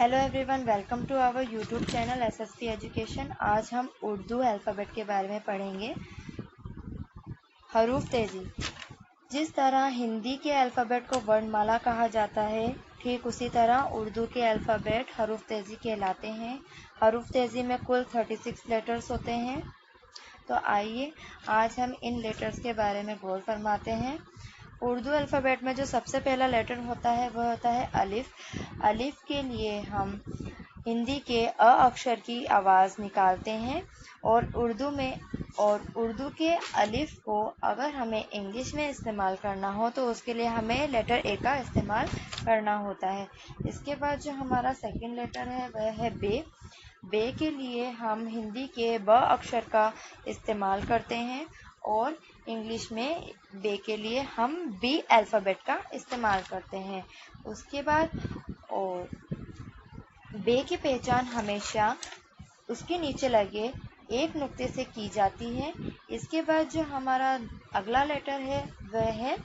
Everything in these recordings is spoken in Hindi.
Hello everyone, welcome to our YouTube channel SSP education. आज हम उर्दू अल्फ़ाबेट के बारे में पढ़ेंगे। हरूफ तेज़ी। जिस तरह हिंदी के अल्फ़ाबेट को वर्णमाला कहा जाता है, ठीक उसी तरह उर्दू के अल्फ़ाबेट हरूफ तेज़ी कहलाते हैं। हरूफ तेज़ी में कुल 36 लेटर्स होते हैं। तो आइए आज हम इन लेटर्स के बारे में गौर फरमाते हैं। उर्दू अल्फ़ाबेट में जो सबसे पहला लेटर होता है वह होता है अलिफ। अलिफ के लिए हम हिंदी के अ अक्षर की आवाज़ निकालते हैं और उर्दू के अलिफ को अगर हमें इंग्लिश में इस्तेमाल करना हो तो उसके लिए हमें लेटर ए का इस्तेमाल करना होता है। इसके बाद जो हमारा सेकंड लेटर है वह है बे। बे के लिए हम हिंदी के ब अक्षर का इस्तेमाल करते हैं और इंग्लिश में बे के लिए हम बी अल्फ़ाबेट का इस्तेमाल करते हैं। उसके बाद और बे की पहचान हमेशा उसके नीचे लगे एक नुक्ते से की जाती है। इसके बाद जो हमारा अगला लेटर है वह है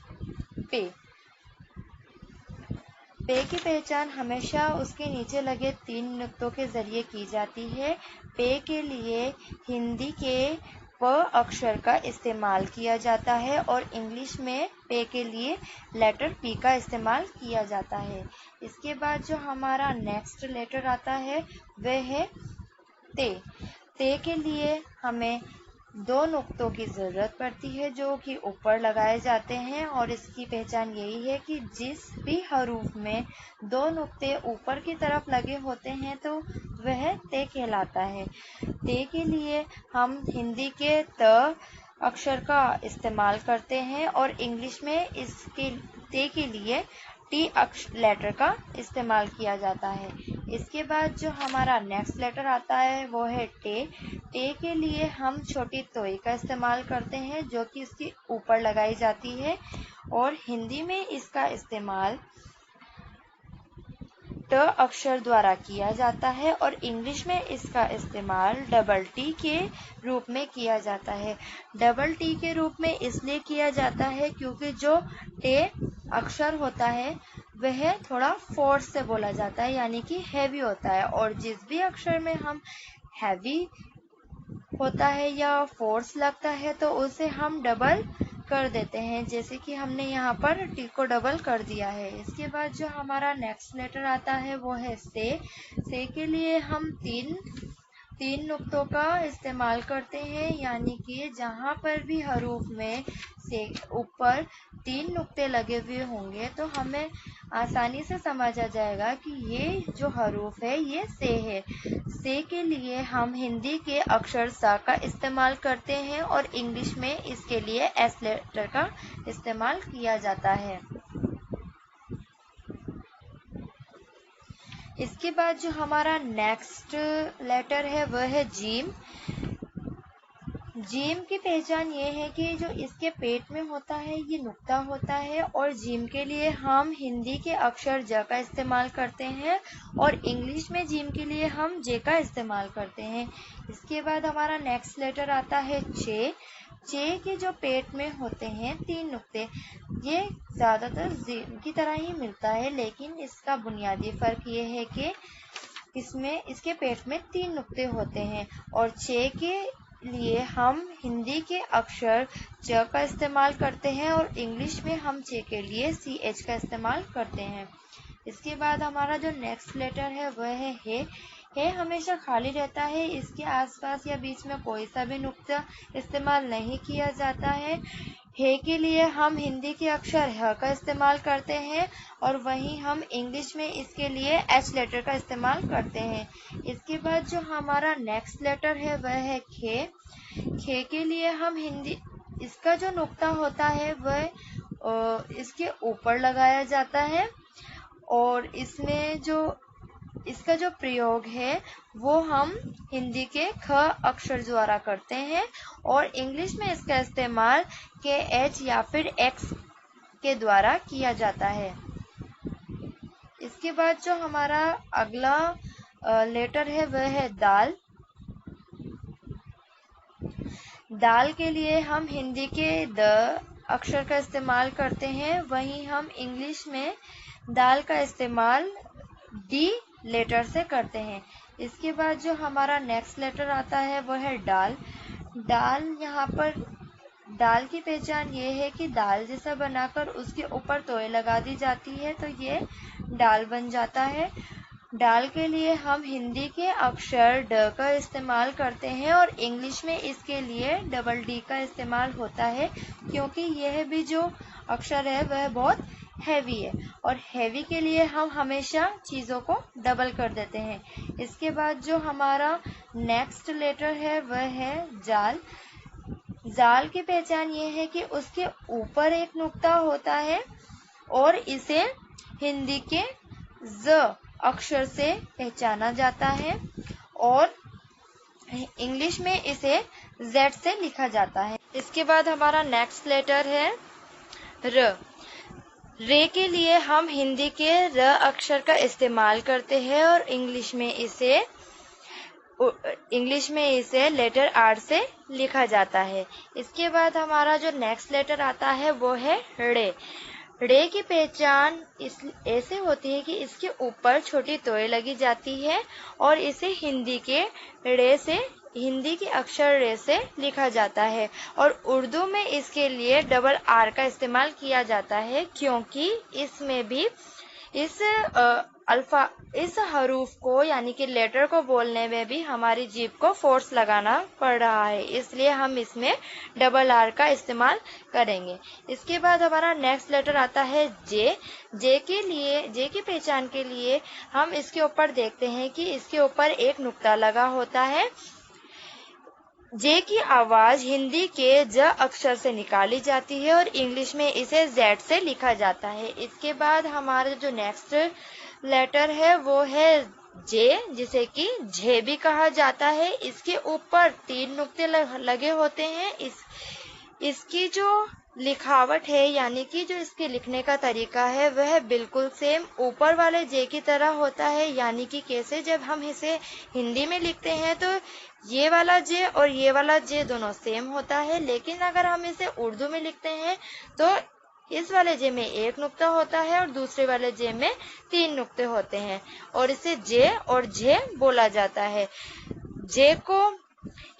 पे। पे की पहचान हमेशा उसके नीचे लगे 3 नुक्तों के जरिए की जाती है। पे के लिए हिंदी के प अक्षर का इस्तेमाल किया जाता है और इंग्लिश में पे के लिए लेटर पी का इस्तेमाल किया जाता है। इसके बाद जो हमारा नेक्स्ट लेटर आता है वह है ते। ते के लिए हमें 2 नुक्तों की ज़रूरत पड़ती है जो कि ऊपर लगाए जाते हैं और इसकी पहचान यही है कि जिस भी हरूफ में 2 नुक्ते ऊपर की तरफ लगे होते हैं तो वह ते कहलाता है। ते के लिए हम हिंदी के त अक्षर का इस्तेमाल करते हैं और इंग्लिश में इसके ते के लिए टी लेटर का इस्तेमाल किया जाता है। इसके बाद जो हमारा नेक्स्ट लेटर आता है वो है टे। टे के लिए हम छोटी तोई का इस्तेमाल करते हैं जो कि इसके ऊपर लगाई जाती है और हिंदी में इसका इस्तेमाल ट अक्षर द्वारा किया जाता है और इंग्लिश में इसका इस्तेमाल डबल टी के रूप में किया जाता है। डबल टी के रूप में इसलिए किया जाता है क्योंकि जो टे अक्षर होता है वह थोड़ा फोर्स से बोला जाता है, यानी कि हैवी होता है, और जिस भी अक्षर में हम हैवी होता है या फोर्स लगता है तो उसे हम डबल कर देते हैं, जैसे कि हमने यहाँ पर टी को डबल कर दिया है। इसके बाद जो हमारा नेक्स्ट लेटर आता है वो है से। से के लिए हम तीन नुक्तों का इस्तेमाल करते हैं, यानी कि जहाँ पर भी हरूफ में से ऊपर 3 नुक्ते लगे हुए होंगे तो हमें आसानी से समझ आ जाएगा कि ये जो हरूफ है ये से है। से के लिए हम हिंदी के अक्षर सा का इस्तेमाल करते हैं और इंग्लिश में इसके लिए एस लेटर का इस्तेमाल किया जाता है। इसके बाद जो हमारा नेक्स्ट लेटर है वह है जीम। जीम की पहचान ये है कि जो इसके पेट में होता है ये नुक्ता होता है और जीम के लिए हम हिंदी के अक्षर ज का इस्तेमाल करते हैं और इंग्लिश में जीम के लिए हम जे का इस्तेमाल करते हैं। इसके बाद हमारा नेक्स्ट लेटर आता है चे। चे के जो पेट में होते हैं 3 नुक्ते, ये ज़्यादातर जीम की तरह ही मिलता है, लेकिन इसका बुनियादी फ़र्क ये है कि इसमें इसके पेट में 3 नुक्ते होते हैं और चे के लिए हम हिंदी के अक्षर च का इस्तेमाल करते हैं और इंग्लिश में हम चे के लिए CH का इस्तेमाल करते हैं। इसके बाद हमारा जो नेक्स्ट लेटर है वह है हे हमेशा खाली रहता है, इसके आसपास या बीच में कोई सा भी नुक्ता इस्तेमाल नहीं किया जाता है। हे के लिए हम हिंदी के अक्षर ह का इस्तेमाल करते हैं और वहीं हम इंग्लिश में इसके लिए एच लेटर का इस्तेमाल करते हैं। इसके बाद जो हमारा नेक्स्ट लेटर है वह है खे। खे के लिए हम हिंदी इसका जो नुक्ता होता है वह इसके ऊपर लगाया जाता है और इसमें जो इसका जो प्रयोग है वो हम हिंदी के ख अक्षर द्वारा करते हैं और इंग्लिश में इसका इस्तेमाल के एच या फिर एक्स के द्वारा किया जाता है। इसके बाद जो हमारा अगला लेटर है वह है दाल। दाल के लिए हम हिंदी के द अक्षर का इस्तेमाल करते हैं, वहीं हम इंग्लिश में दाल का इस्तेमाल डी लेटर से करते हैं। इसके बाद जो हमारा नेक्स्ट लेटर आता है वो है डाल। डाल, यहाँ पर दाल की पहचान ये है कि दाल जैसा बनाकर उसके ऊपर तोय लगा दी जाती है तो ये दाल बन जाता है। डाल के लिए हम हिंदी के अक्षर ड का इस्तेमाल करते हैं और इंग्लिश में इसके लिए डबल डी का इस्तेमाल होता है, क्योंकि यह भी जो अक्षर है वह बहुत हैवी है और हैवी के लिए हम हमेशा चीज़ों को डबल कर देते हैं। इसके बाद जो हमारा नेक्स्ट लेटर है वह है जाल। जाल की पहचान ये है कि उसके ऊपर एक नुक्ता होता है और इसे हिंदी के ज अक्षर से पहचाना जाता है और इंग्लिश में इसे जेड से लिखा जाता है। इसके बाद हमारा नेक्स्ट लेटर है र। रे के लिए हम हिंदी के र अक्षर का इस्तेमाल करते हैं और इंग्लिश में इसे लेटर आर से लिखा जाता है। इसके बाद हमारा जो नेक्स्ट लेटर आता है वो है रे। रे की पहचान ऐसे होती है कि इसके ऊपर छोटी तोय लगी जाती है और इसे हिंदी के अक्षर रे से लिखा जाता है और उर्दू में इसके लिए डबल आर का इस्तेमाल किया जाता है, क्योंकि इसमें भी इस हरूफ को यानी कि लेटर को बोलने में भी हमारी जीभ को फोर्स लगाना पड़ रहा है, इसलिए हम इसमें डबल आर का इस्तेमाल करेंगे। इसके बाद हमारा नेक्स्ट लेटर आता है जे। जे की पहचान के लिए हम इसके ऊपर देखते हैं कि इसके ऊपर एक नुक्ता लगा होता है। जे की आवाज हिंदी के ज अक्षर से निकाली जाती है और इंग्लिश में इसे जेड से लिखा जाता है। इसके बाद हमारा जो नेक्स्ट लेटर है वो है जे, जिसे कि झे भी कहा जाता है। इसके ऊपर 3 नुक्ते लगे होते हैं। इसकी जो लिखावट है यानी कि जो इसके लिखने का तरीका है वह बिल्कुल सेम ऊपर वाले जे की तरह होता है, यानी कि कैसे जब हम इसे हिंदी में लिखते हैं तो ये वाला जे और ये वाला जे दोनों सेम होता है, लेकिन अगर हम इसे उर्दू में लिखते हैं तो इस वाले जे में 1 नुक्ता होता है और दूसरे वाले जे में 3 नुक्ते होते हैं और इसे जे और झे बोला जाता है। जे को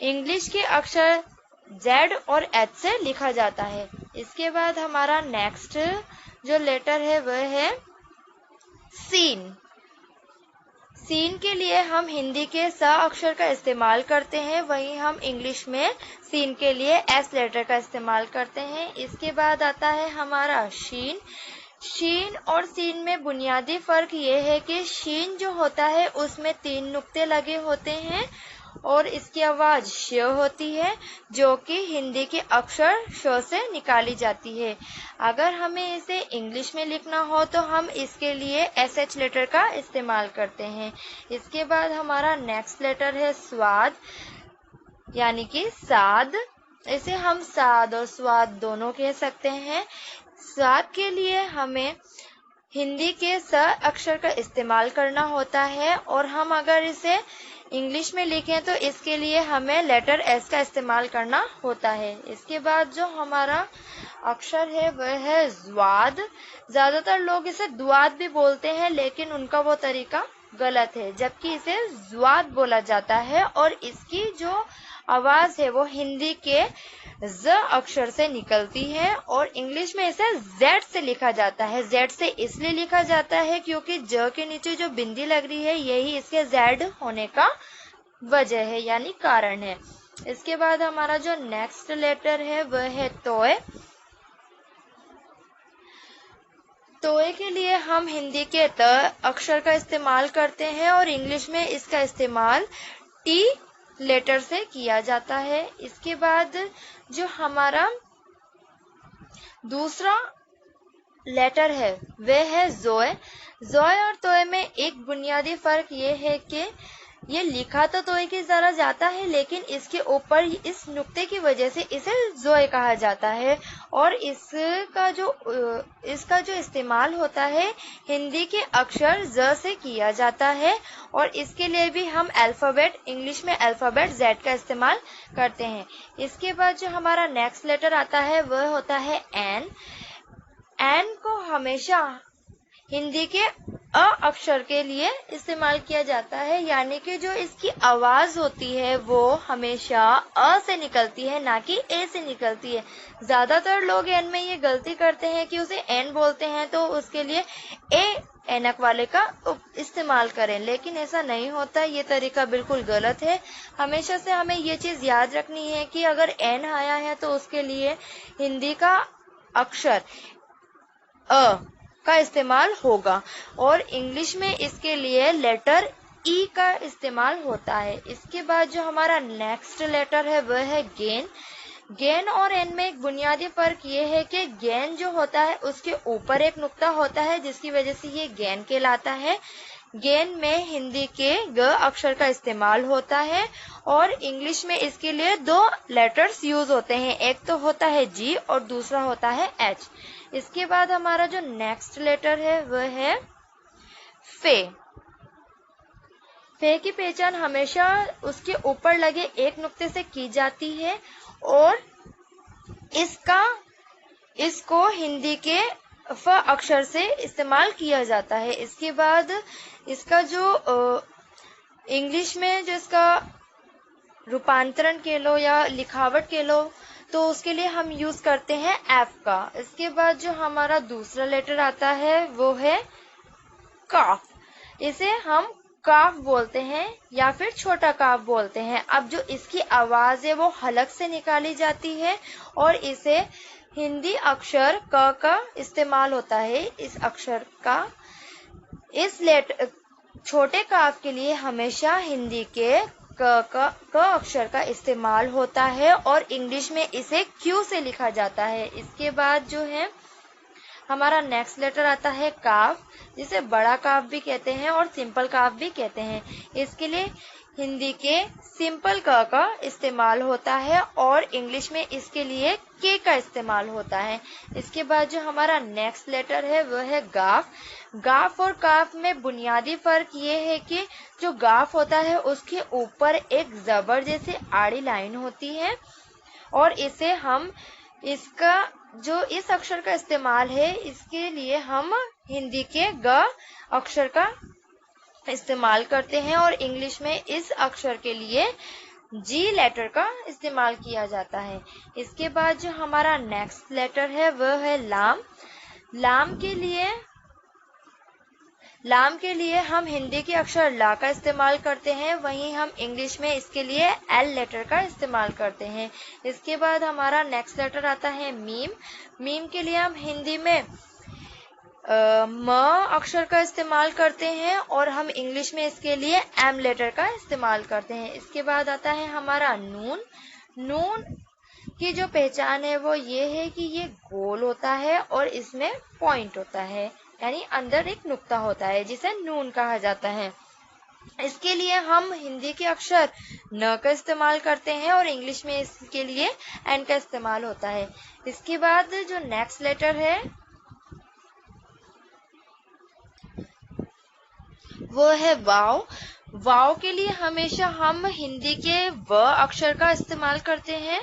इंग्लिश के अक्षर जेड और एच से लिखा जाता है। इसके बाद हमारा नेक्स्ट जो लेटर है वह है सीन। सीन के लिए हम हिंदी के स अक्षर का इस्तेमाल करते हैं, वहीं हम इंग्लिश में सीन के लिए एस लेटर का इस्तेमाल करते हैं। इसके बाद आता है हमारा शीन। शीन और सीन में बुनियादी फर्क ये है कि शीन जो होता है उसमें 3 नुक्ते लगे होते हैं और इसकी आवाज श होती है, जो कि हिंदी के अक्षर श से निकाली जाती है। अगर हमें इसे इंग्लिश में लिखना हो तो हम इसके लिए एसएच लेटर का इस्तेमाल करते हैं। इसके बाद हमारा नेक्स्ट लेटर है स्वाद, यानी कि साद। इसे हम साद और स्वाद दोनों कह सकते हैं। स्वाद के लिए हमें हिंदी के स अक्षर का इस्तेमाल करना होता है और हम अगर इसे इंग्लिश में लिखें तो इसके लिए हमें लेटर एस का इस्तेमाल करना होता है। इसके बाद जो हमारा अक्षर है वह है ज्वाद। ज्यादातर लोग इसे द्वाद भी बोलते हैं, लेकिन उनका वो तरीका गलत है, जबकि इसे ज्वाद बोला जाता है और इसकी जो आवाज है वो हिंदी के ज अक्षर से निकलती है और इंग्लिश में इसे जेड से लिखा जाता है। जेड से इसलिए लिखा जाता है क्योंकि ज के नीचे जो बिंदी लग रही है यही इसके जेड होने का वजह है, यानी कारण है। इसके बाद हमारा जो नेक्स्ट लेटर है वह है तोय। तोय के लिए हम हिंदी के त अक्षर का इस्तेमाल करते हैं और इंग्लिश में इसका इस्तेमाल टी लेटर से किया जाता है। इसके बाद जो हमारा दूसरा लेटर है वह है जोय। जोय और तोय में एक बुनियादी फर्क ये है कि ये लिखा तो तोय की तरह जाता है, लेकिन इसके ऊपर इस नुक्ते की वजह से इसे जोय कहा जाता है और इसका जो इस्तेमाल होता है हिंदी के अक्षर ज से किया जाता है और इसके लिए भी हम इंग्लिश में अल्फाबेट जेड का इस्तेमाल करते हैं। इसके बाद जो हमारा नेक्स्ट लेटर आता है वह होता है एन। एन को हमेशा हिंदी के अ अक्षर के लिए इस्तेमाल किया जाता है, यानी कि जो इसकी आवाज होती है वो हमेशा अ से निकलती है, ना कि ए से निकलती है। ज्यादातर लोग एन में ये गलती करते हैं कि उसे एन बोलते हैं तो उसके लिए ए एनक वाले का इस्तेमाल करें, लेकिन ऐसा नहीं होता। ये तरीका बिल्कुल गलत है। हमेशा से हमें ये चीज याद रखनी है कि अगर एन आया है तो उसके लिए हिंदी का अक्षर अ का इस्तेमाल होगा और इंग्लिश में इसके लिए लेटर ई का इस्तेमाल होता है। इसके बाद जो हमारा नेक्स्ट लेटर है वह है गेन। गेन और एन में एक बुनियादी फर्क ये है कि गेन जो होता है उसके ऊपर एक नुक्ता होता है, जिसकी वजह से ये गेन कहलाता है। गेन में हिंदी के ग अक्षर का इस्तेमाल होता है और इंग्लिश में इसके लिए दो लेटर्स यूज होते हैं, एक तो होता है जी और दूसरा होता है एच। इसके बाद हमारा जो नेक्स्ट लेटर है वह है फे। फे की पहचान हमेशा उसके ऊपर लगे एक नुक्ते से की जाती है और इसको हिंदी के फ अक्षर से इस्तेमाल किया जाता है। इसके बाद इसका जो इंग्लिश में जो इसका रूपांतरण के लो या लिखावट के लो तो उसके लिए हम यूज करते हैं एफ का। इसके बाद जो हमारा दूसरा लेटर आता है वो है काफ। इसे हम काफ बोलते हैं या फिर छोटा काफ बोलते हैं। अब जो इसकी आवाज है वो हलक से निकाली जाती है और इसे हिंदी अक्षर क का इस्तेमाल होता है। इस अक्षर का इस छोटे काफ के लिए हमेशा हिंदी के क अक्षर का इस्तेमाल होता है और इंग्लिश में इसे क्यू से लिखा जाता है। इसके बाद जो है हमारा नेक्स्ट लेटर आता है काफ, जिसे बड़ा काफ भी कहते हैं और सिंपल काफ भी कहते हैं। इसके लिए हिंदी के सिंपल क का इस्तेमाल होता है और इंग्लिश में इसके लिए के का इस्तेमाल होता है। इसके बाद जो हमारा नेक्स्ट लेटर है वह है गाफ। गाफ और काफ में बुनियादी फर्क ये है कि जो गाफ होता है उसके ऊपर एक जबर जैसी आड़ी लाइन होती है और इसे हम इसका जो इस अक्षर का इस्तेमाल है इसके लिए हम हिंदी के ग अक्षर का इस्तेमाल करते हैं और इंग्लिश में इस अक्षर के लिए जी लेटर का इस्तेमाल किया जाता है। इसके बाद जो हमारा नेक्स्ट लेटर है वह है लाम। लाम के लिए हम हिंदी के अक्षर ला का इस्तेमाल करते हैं, वहीं हम इंग्लिश में इसके लिए एल लेटर का इस्तेमाल करते हैं। इसके बाद हमारा नेक्स्ट लेटर आता है मीम। मीम के लिए हम हिंदी में म अक्षर का इस्तेमाल करते हैं और हम इंग्लिश में इसके लिए एम लेटर का इस्तेमाल करते हैं। इसके बाद आता है हमारा नून। नून की जो पहचान है वो ये है कि ये गोल होता है और इसमें पॉइंट होता है, यानी अंदर एक नुक्ता होता है जिसे नून कहा जाता है। इसके लिए हम हिंदी के अक्षर न का इस्तेमाल करते हैं और इंग्लिश में इसके लिए एन का इस्तेमाल होता है। इसके बाद जो नेक्स्ट लेटर है वो है वाव। वाव के लिए हमेशा हम हिंदी के व अक्षर का इस्तेमाल करते हैं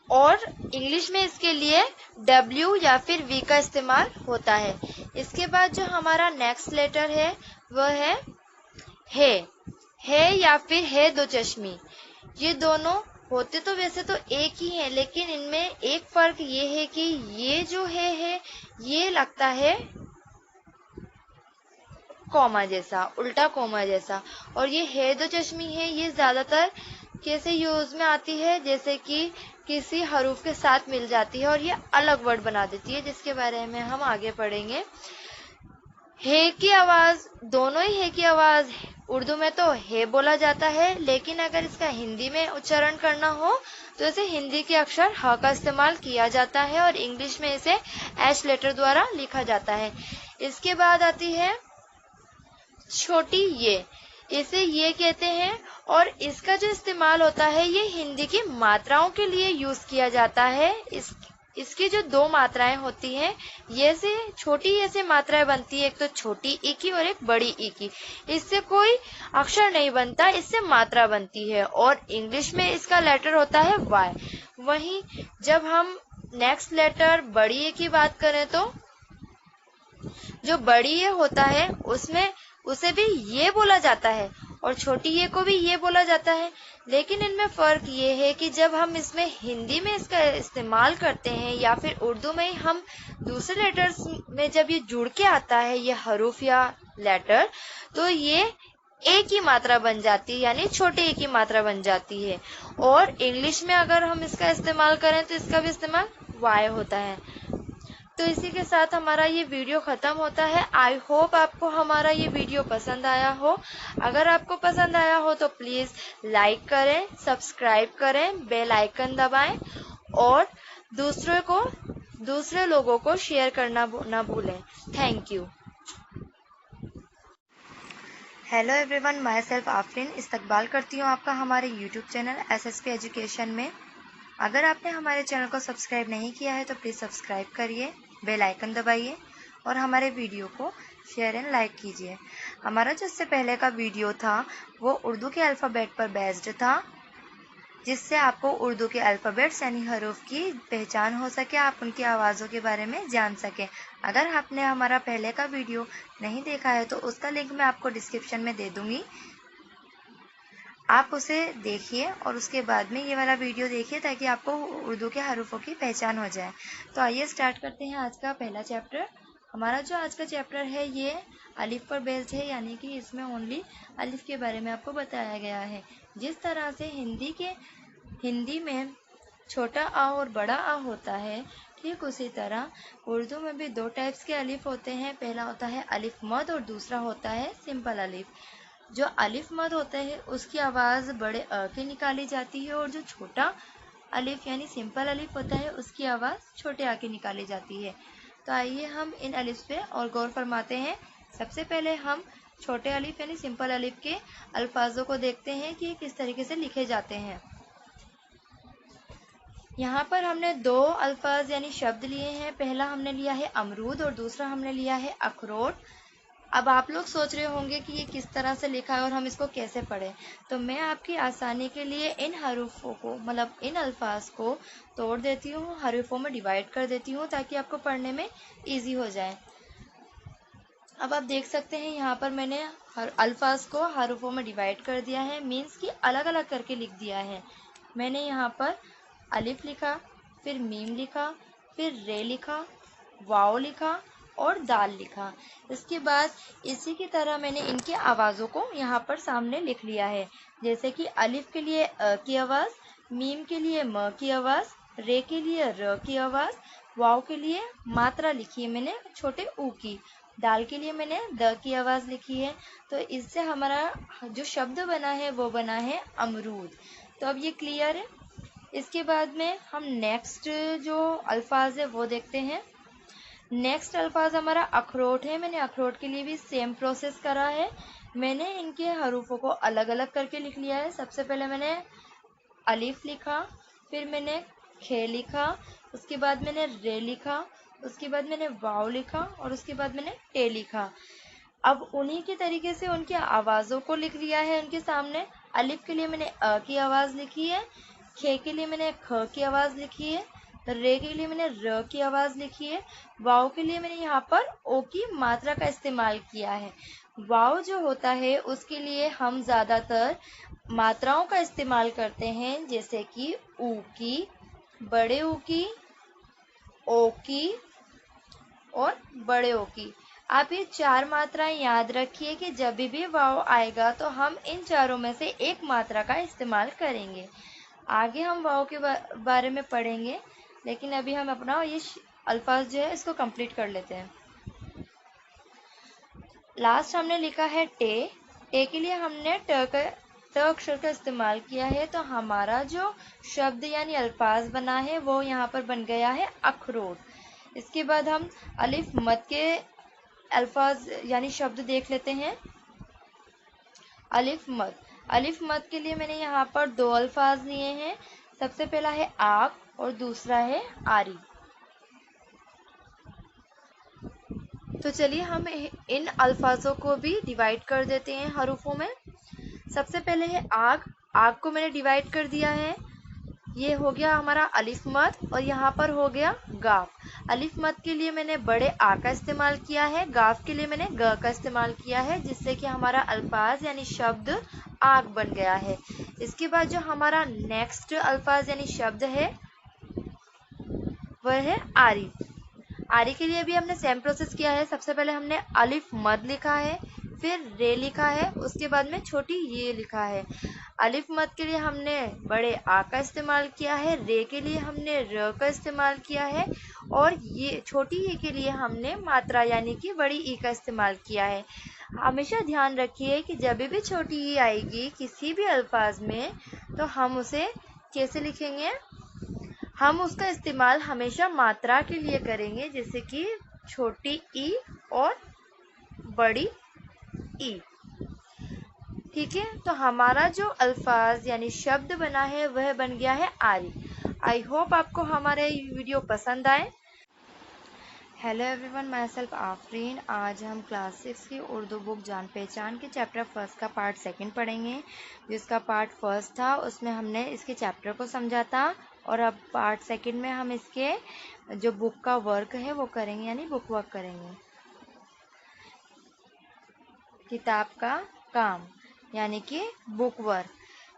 और इंग्लिश में इसके लिए W या फिर V का इस्तेमाल होता है। इसके बाद जो हमारा नेक्स्ट लेटर है वह है या फिर है दो चश्मी। ये दोनों होते तो वैसे तो एक ही है, लेकिन इनमें एक फर्क ये है कि ये जो है ये लगता है कॉमा जैसा, उल्टा कॉमा जैसा, और ये है दो चश्मी है ये ज्यादातर कैसे यूज में आती है जैसे कि किसी हरूफ के साथ मिल जाती है और ये अलग वर्ड बना देती है, जिसके बारे में हम आगे पढ़ेंगे। हे की आवाज, दोनों ही हे की आवाज उर्दू में तो हे बोला जाता है, लेकिन अगर इसका हिंदी में उच्चारण करना हो तो इसे हिंदी के अक्षर ह का इस्तेमाल किया जाता है और इंग्लिश में इसे एच लेटर द्वारा लिखा जाता है। इसके बाद आती है छोटी ये, इसे ये कहते हैं और इसका जो इस्तेमाल होता है ये हिंदी की मात्राओं के लिए यूज किया जाता है। इसकी जो दो मात्राएं होती हैं, ये से छोटी ये से मात्राएं बनती है, एक तो छोटी ई की और एक बड़ी ई की। इससे कोई अक्षर नहीं बनता, इससे मात्रा बनती है और इंग्लिश में इसका लेटर होता है वाई। वहीं जब हम नेक्स्ट लेटर बड़ी ए की बात करें तो जो बड़ी ए होता है उसमें उसे भी ये बोला जाता है और छोटी ए को भी ये बोला जाता है, लेकिन इनमें फर्क ये है कि जब हम इसमें हिंदी में इसका इस्तेमाल करते हैं या फिर उर्दू में हम दूसरे लेटर्स में जब ये जुड़ के आता है ये हरूफ या लेटर, तो ये ए की मात्रा बन जाती है, यानी छोटे ए की मात्रा बन जाती है। और इंग्लिश में अगर हम इसका इस्तेमाल करें तो इसका भी इस्तेमाल वाई होता है। तो इसी के साथ हमारा ये वीडियो खत्म होता है। आई होप आपको हमारा ये वीडियो पसंद आया हो। अगर आपको पसंद आया हो तो प्लीज लाइक करें, सब्सक्राइब करें, बेल आइकन दबाएं और दूसरे लोगों को शेयर करना ना भूलें। Thank you. Hello everyone, my self Afreen इस्तकबाल करती हूँ आपका हमारे यूट्यूब चैनल SSP एजुकेशन में। अगर आपने हमारे चैनल को सब्सक्राइब नहीं किया है तो प्लीज़ सब्सक्राइब करिए, बेल आइकन दबाइए और हमारे वीडियो को शेयर एंड लाइक कीजिए। हमारा जो इससे पहले का वीडियो था वो उर्दू के अल्फ़ाबेट पर बेस्ड था, जिससे आपको उर्दू के अल्फ़ाबेट्स यानी हरूफ की पहचान हो सके, आप उनकी आवाज़ों के बारे में जान सकें। अगर आपने हमारा पहले का वीडियो नहीं देखा है तो उसका लिंक मैं आपको डिस्क्रिप्शन में दे दूँगी, आप उसे देखिए और उसके बाद में ये वाला वीडियो देखिए ताकि आपको उर्दू के हरूफों की पहचान हो जाए। तो आइए स्टार्ट करते हैं आज का पहला चैप्टर। हमारा जो आज का चैप्टर है ये अलिफ पर बेस्ड है, यानी कि इसमें ओनली अलिफ के बारे में आपको बताया गया है। जिस तरह से हिंदी में छोटा आ और बड़ा आ होता है, ठीक उसी तरह उर्दू में भी दो टाइप्स के अलिफ होते हैं। पहला होता है अलिफ मद और दूसरा होता है सिंपल अलिफ। जो अलिफ मद होता है उसकी आवाज़ बड़े अ की निकाली जाती है और जो छोटा अलिफ यानी सिंपल अलिफ होता है उसकी आवाज़ छोटे आ की निकाली जाती है। तो आइए हम इन अलिफ पे और गौर फरमाते हैं। सबसे पहले हम छोटे अलिफ यानी सिंपल अलिफ के अल्फाजों को देखते हैं कि किस तरीके से लिखे जाते हैं। यहाँ पर हमने दो अल्फाज यानी शब्द लिए हैं। पहला हमने लिया है अमरूद और दूसरा हमने लिया है अखरोट। अब आप लोग सोच रहे होंगे कि ये किस तरह से लिखा है और हम इसको कैसे पढ़ें, तो मैं आपकी आसानी के लिए इन हरूफों को मतलब इन अल्फाज को तोड़ देती हूँ, हरूफों में डिवाइड कर देती हूँ ताकि आपको पढ़ने में इजी हो जाए। अब आप देख सकते हैं यहाँ पर मैंने हर अल्फाज को हरूफों में डिवाइड कर दिया है, मीन्स कि अलग अलग करके लिख दिया है। मैंने यहाँ पर अलिफ लिखा, फिर मीम लिखा, फिर रे लिखा, वाव लिखा और दाल लिखा। इसके बाद इसी की तरह मैंने इनकी आवाज़ों को यहाँ पर सामने लिख लिया है, जैसे कि अलिफ के लिए अ की आवाज़, मीम के लिए म की आवाज़, रे के लिए र की आवाज़, वाव के लिए मात्रा लिखी है मैंने छोटे ऊ की, दाल के लिए मैंने द की आवाज़ लिखी है। तो इससे हमारा जो शब्द बना है वो बना है अमरूद। तो अब ये क्लियर है। इसके बाद में हम नेक्स्ट जो अल्फाज है वो देखते हैं। नेक्स्ट अल्फाज हमारा अखरोट है। मैंने अखरोट के लिए भी सेम प्रोसेस करा है। मैंने इनके हरूफों को अलग अलग करके लिख लिया है। सबसे पहले मैंने अलिफ लिखा, फिर मैंने खे लिखा, उसके बाद मैंने रे लिखा, उसके बाद मैंने वाव लिखा और उसके बाद मैंने टे लिखा। अब उन्हीं के तरीके से उनकी आवाज़ों को लिख लिया है उनके सामने। अलिफ के लिए मैंने अ की आवाज़ लिखी है, खे के लिए मैंने ख की आवाज़ लिखी है, रे के लिए मैंने र की आवाज़ लिखी है, वाव के लिए मैंने यहाँ पर ओ की मात्रा का इस्तेमाल किया है। वाव जो होता है उसके लिए हम ज़्यादातर मात्राओं का इस्तेमाल करते हैं, जैसे कि ऊ की, बड़े ऊ की, ओ की और बड़े ओ की। आप ये चार मात्राएं याद रखिए कि जब भी वाव आएगा तो हम इन चारों में से एक मात्रा का इस्तेमाल करेंगे। आगे हम वाव के बारे में पढ़ेंगे, लेकिन अभी हम अपना ये अल्फाज जो है इसको कंप्लीट कर लेते हैं। लास्ट हमने लिखा है टे। टे के लिए हमने ट अक्षर का इस्तेमाल किया है, तो हमारा जो शब्द यानी अल्फाज बना है वो यहाँ पर बन गया है अखरोट। इसके बाद हम अलिफ मद के अल्फाज यानी शब्द देख लेते हैं। अलिफ मद के लिए मैंने यहाँ पर दो अल्फाज लिए हैं। सबसे पहला है आग और दूसरा है आरी। तो चलिए हम इन अल्फाजों को भी डिवाइड कर देते हैं हरूफों में। सबसे पहले है आग। आग को मैंने डिवाइड कर दिया है। ये हो गया हमारा अलिफ मद और यहाँ पर हो गया गाफ। अलिफ मद के लिए मैंने बड़े आ का इस्तेमाल किया है, गाफ के लिए मैंने ग का इस्तेमाल किया है, जिससे कि हमारा अल्फाज यानी शब्द आग बन गया है। इसके बाद जो हमारा नेक्स्ट अल्फाज यानी शब्द है वह है आरी। आरी के लिए भी हमने सेम प्रोसेस किया है। सबसे पहले हमने अलिफ मद लिखा है, फिर रे लिखा है, उसके बाद में छोटी ये लिखा है। अलिफ मद के लिए हमने बड़े आ का इस्तेमाल किया है, रे के लिए हमने र का इस्तेमाल किया है, और ये छोटी ई के लिए हमने मात्रा यानी कि बड़ी ई का इस्तेमाल किया है। हमेशा ध्यान रखिए कि जब भी छोटी ई आएगी किसी भी अल्फाज में तो हम उसे कैसे लिखेंगे, हम उसका इस्तेमाल हमेशा मात्रा के लिए करेंगे, जैसे कि छोटी ई और बड़ी ई। ठीक है, तो हमारा जो अल्फाज यानी शब्द बना है वह बन गया है आरी। आई होप आपको हमारे वीडियो पसंद आए। Hello everyone, my self Afreen. आज हम क्लास 6 की उर्दू बुक जान पहचान के चैप्टर फर्स्ट का पार्ट सेकंड पढ़ेंगे। जिसका पार्ट फर्स्ट था उसमें हमने इसके चैप्टर को समझा था, और अब पार्ट सेकंड में हम इसके जो बुक का वर्क है वो करेंगे, यानी बुक वर्क करेंगे। किताब का काम यानी कि बुक वर्क।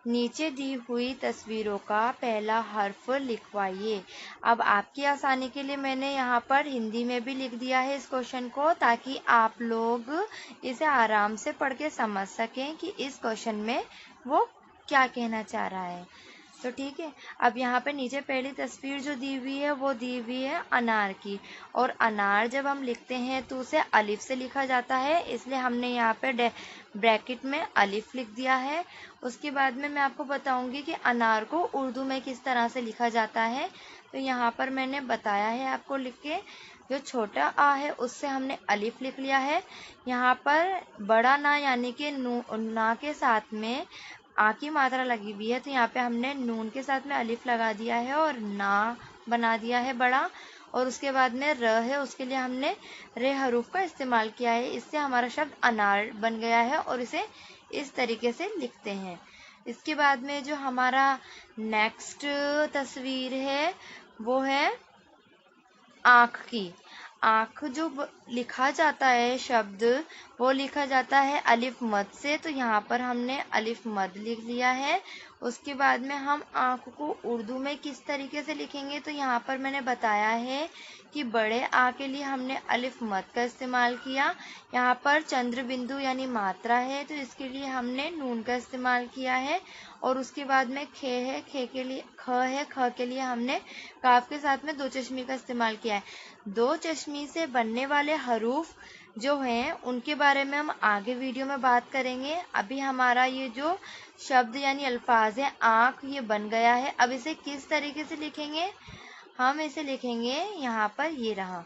नीचे दी हुई तस्वीरों का पहला हर्फ लिखवाइए। अब आपकी आसानी के लिए मैंने यहाँ पर हिंदी में भी लिख दिया है इस क्वेश्चन को, ताकि आप लोग इसे आराम से पढ़ के समझ सकें कि इस क्वेश्चन में वो क्या कहना चाह रहा है। तो ठीक है, अब यहाँ पे नीचे पहली तस्वीर जो दी हुई है वो दी हुई है अनार की, और अनार जब हम लिखते हैं तो उसे अलिफ से लिखा जाता है, इसलिए हमने यहाँ पे ब्रैकेट में अलिफ लिख दिया है। उसके बाद में मैं आपको बताऊंगी कि अनार को उर्दू में किस तरह से लिखा जाता है। तो यहाँ पर मैंने बताया है आपको लिख के, जो छोटा आ है उससे हमने अलिफ लिख लिया है। यहाँ पर बड़ा ना यानी कि ना के साथ में आ की मात्रा लगी हुई है, तो यहाँ पे हमने नून के साथ में अलिफ लगा दिया है और ना बना दिया है बड़ा, और उसके बाद में र है उसके लिए हमने रे हरूफ का इस्तेमाल किया है। इससे हमारा शब्द अनार बन गया है, और इसे इस तरीके से लिखते हैं। इसके बाद में जो हमारा नेक्स्ट तस्वीर है वो है आँख की। आँख जो लिखा जाता है शब्द वो लिखा जाता है अलिफ मद से, तो यहाँ पर हमने अलिफ मद लिख लिया है। उसके बाद में हम आँख को उर्दू में किस तरीके से लिखेंगे, तो यहाँ पर मैंने बताया है कि बड़े आ के लिए हमने अलिफ मद का इस्तेमाल किया। यहाँ पर चंद्र बिंदु यानी मात्रा है, तो इसके लिए हमने नून का इस्तेमाल किया है। और उसके बाद में खे है, खे के लिए ख है, ख के लिए हमने काफ के साथ में दो चश्मी का इस्तेमाल किया है। दो चश्मी से बनने वाले हरूफ जो हैं उनके बारे में हम आगे वीडियो में बात करेंगे। अभी हमारा ये जो शब्द यानी अल्फाज है आँख, ये बन गया है। अब इसे किस तरीके से लिखेंगे, हम इसे लिखेंगे यहाँ पर, ये रहा,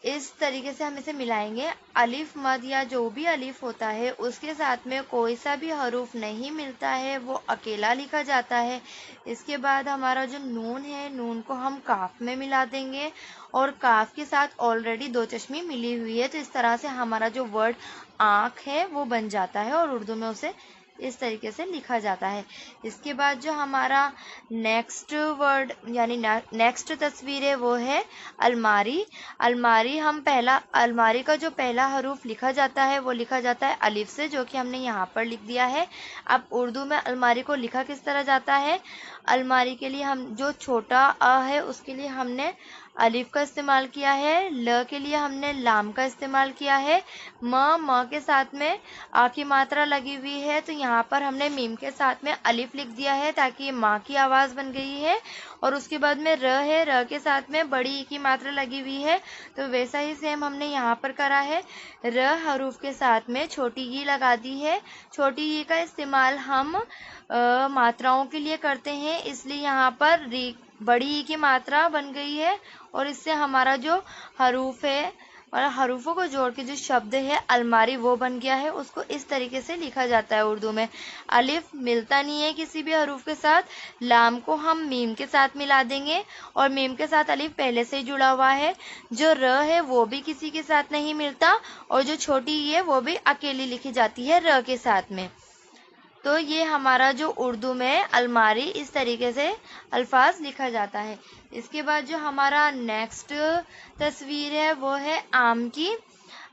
इस तरीके से हम इसे मिलाएंगे। अलिफ मद या जो भी अलिफ होता है उसके साथ में कोई सा भी हरूफ नहीं मिलता है, वो अकेला लिखा जाता है। इसके बाद हमारा जो नून है, नून को हम काफ में मिला देंगे, और काफ के साथ ऑलरेडी दो चश्मी मिली हुई है, तो इस तरह से हमारा जो वर्ड आँख है वो बन जाता है, और उर्दू में उसे इस तरीके से लिखा जाता है। इसके बाद जो हमारा नेक्स्ट वर्ड यानी नेक्स्ट तस्वीर है वो है अलमारी। अलमारी हम पहला, अलमारी का जो पहला हरूफ लिखा जाता है वो लिखा जाता है अलिफ से, जो कि हमने यहाँ पर लिख दिया है। अब उर्दू में अलमारी को लिखा किस तरह जाता है, अलमारी के लिए हम जो छोटा अ है उसके लिए हमने अलिफ का इस्तेमाल किया है, ल के लिए हमने लाम का इस्तेमाल किया है, म के साथ में आ की मात्रा लगी हुई है, तो यहाँ पर हमने मीम के साथ में अलिफ लिख दिया है ताकि माँ की आवाज़ बन गई है। और उसके बाद में र है, र के साथ में बड़ी ई की मात्रा लगी हुई है, तो वैसा ही सेम हमने यहाँ पर करा है। र हरूफ के साथ में छोटी ई लगा दी है। छोटी ई का इस्तेमाल हम मात्राओं के लिए करते हैं, इसलिए यहाँ पर बड़ी ई की मात्रा बन गई है, और इससे हमारा जो हरूफ है और हरूफों को जोड़ के जो शब्द है अलमारी वो बन गया है। उसको इस तरीके से लिखा जाता है उर्दू में। अलिफ मिलता नहीं है किसी भी हरूफ के साथ, लाम को हम मीम के साथ मिला देंगे, और मीम के साथ अलिफ पहले से ही जुड़ा हुआ है। जो र है वो भी किसी के साथ नहीं मिलता, और जो छोटी ई है वो भी अकेली लिखी जाती है र के साथ में। तो ये हमारा जो उर्दू में अलमारी इस तरीके से अल्फाज लिखा जाता है। इसके बाद जो हमारा नेक्स्ट तस्वीर है वो है आम की।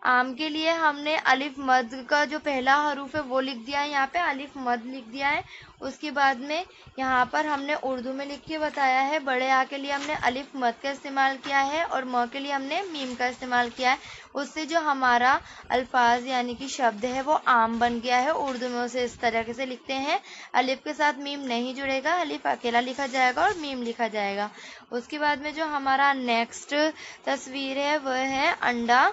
आम के लिए हमने अलिफ मद का जो पहला हरूफ है वो लिख दिया है, यहाँ पे अलिफ मद लिख दिया है। उसके बाद में यहाँ पर हमने उर्दू में लिख के बताया है, बड़े आ के लिए हमने अलिफ मद का इस्तेमाल किया है और म के लिए हमने मीम का इस्तेमाल किया है। उससे जो हमारा अल्फाज यानी कि शब्द है वो आम बन गया है। उर्दू में उसे इस तरीके से लिखते हैं, अलिफ के साथ मीम नहीं जुड़ेगा, अलिफ अकेला लिखा जाएगा और मीम लिखा जाएगा। उसके बाद में जो हमारा नेक्स्ट तस्वीर है वह है अंडा।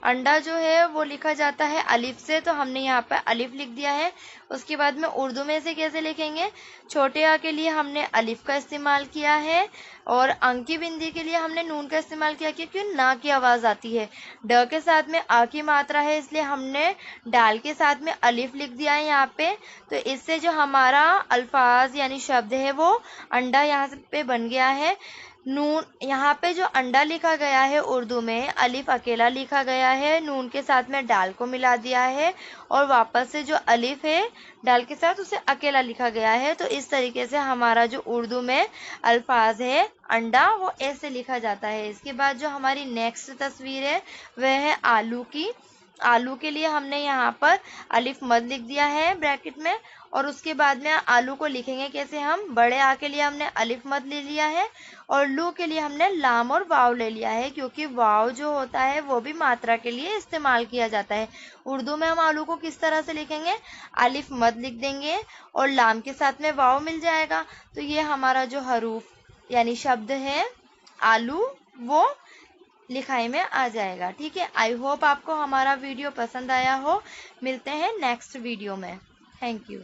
अंडा जो है वो लिखा जाता है अलिफ से, तो हमने यहाँ पर अलिफ लिख दिया है। उसके बाद में उर्दू में से कैसे लिखेंगे, छोटे आ के लिए हमने अलिफ का इस्तेमाल किया है और अंक की बिंदी के लिए हमने नून का इस्तेमाल किया, क्योंकि ना की आवाज़ आती है। ड के साथ में आ की मात्रा है, इसलिए हमने डाल के साथ में अलिफ लिख दिया है यहाँ पे। तो इससे जो हमारा अल्फाज यानी शब्द है वो अंडा यहाँ पे बन गया है। नून यहाँ पे जो अंडा लिखा गया है उर्दू में अलिफ अकेला लिखा गया है, नून के साथ में डाल को मिला दिया है और वापस से जो अलिफ है डाल के साथ उसे अकेला लिखा गया है। तो इस तरीके से हमारा जो उर्दू में अल्फाज है अंडा वो ऐसे लिखा जाता है। इसके बाद जो हमारी नेक्स्ट तस्वीर है वह है आलू की। आलू के लिए हमने यहाँ पर अलिफ मद लिख दिया है ब्रैकेट में और उसके बाद में आलू को लिखेंगे कैसे, हम बड़े आ के लिए हमने अलिफ मद ले लिया है और लू के लिए हमने लाम और वाव ले लिया है, क्योंकि वाव जो होता है वो भी मात्रा के लिए इस्तेमाल किया जाता है। उर्दू में हम आलू को किस तरह से लिखेंगे, अलिफ मद लिख देंगे और लाम के साथ में वाव मिल जाएगा। तो ये हमारा जो हरूफ यानी शब्द है आलू वो लिखाई में आ जाएगा। ठीक है, आई होप आपको हमारा वीडियो पसंद आया हो। मिलते हैं नेक्स्ट वीडियो में। Thank you.